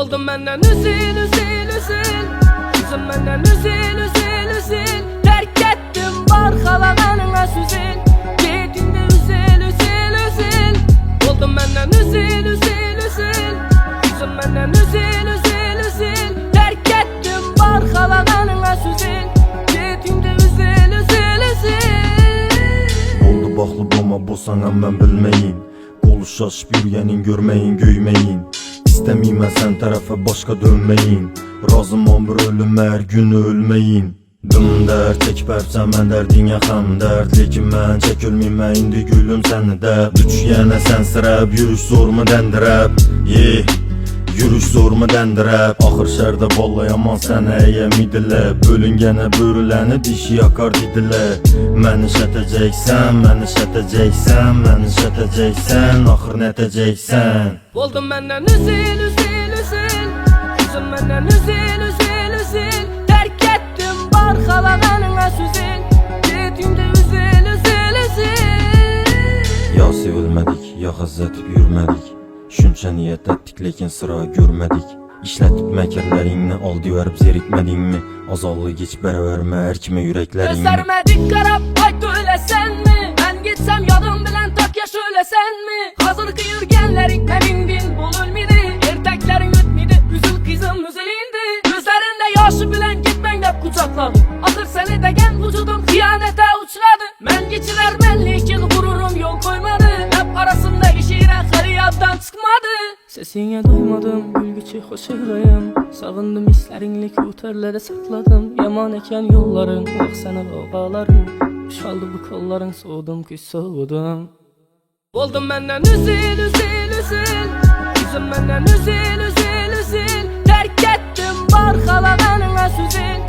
Oldum menden üzül üzül üzül. Yüzüm menden üzül üzül üzül. Terk ettim barxalağanına süzül. Gedinde üzül üzül üzül. Oldum menden üzül üzül üzül. Yüzüm menden üzül üzül üzül. Terk ettim barxalağanına süzül. Gedinde üzül üzül üzül. Oldu baxlı boma bu sana mən bilmeyin. Qolu şaşıb yürüyenin görmeyin göymeyin. İstəmiyim sən tərəfə başqa dönməyin. Razımam bir ölüm hər gün ölməyin. Dım dərd çək pərçə mən dərdinə xam dərd. Lekin mən çək ölməyimə indi gülüm səni də. Üç yenə sən sırəb yürüş zormu dəndirəb. Yürüş zormu dəndirəb. Axır şərdə ballayaman sənə əyəmidilə. Bölüngənə börüləni dişi yakar didilə. Məni şətəcəksən, məni şətəcəksən, məni şətəcəksən. Axır nətəcəksən. Oldum menden üzül üzül üzül. Yüzüm menden üzül üzül üzül. Terk ettim barxalağanına süzül. Gedimde üzül üzül üzül. Ya sevilmədik, ya xəzzətib yürmədik. Şünçə niyyət etdik, lekin sıra görmədik. İşlətib məkərlərinlə aldı verib zerikmədinmi? Azallı geç bərəvərmə hər kimə ürəklərinmi? Gözlerime dik qarab, hayt öləsən mi? Ben gitsem yadım bilen tak yaş öləsən mi? Hazır ki yürgenlerin memindin bol ölmedi. Erteklerin ütmedi, üzül kızım üzülündü. Gözlerinde yaşı bilen gitmen hep kucakladı. Ahır seni degen vücudum hiyanete uçradı. Men geçiler benlikin gururum yol koymadı. Hep arasında işiren hariyattan çıkmadı. Sesine duymadım, gülgüçü hoşurayım. Sağındım hislerinlik uterlere sakladım. Yaman eken yolların, bak sana ağalarım. Uşaldı bu kolların, soğudum ki soğudum. Oldum menden üzül üzül üzül. Yüzüm menden üzül üzül üzül. Terk ettim barxalağanına süzül.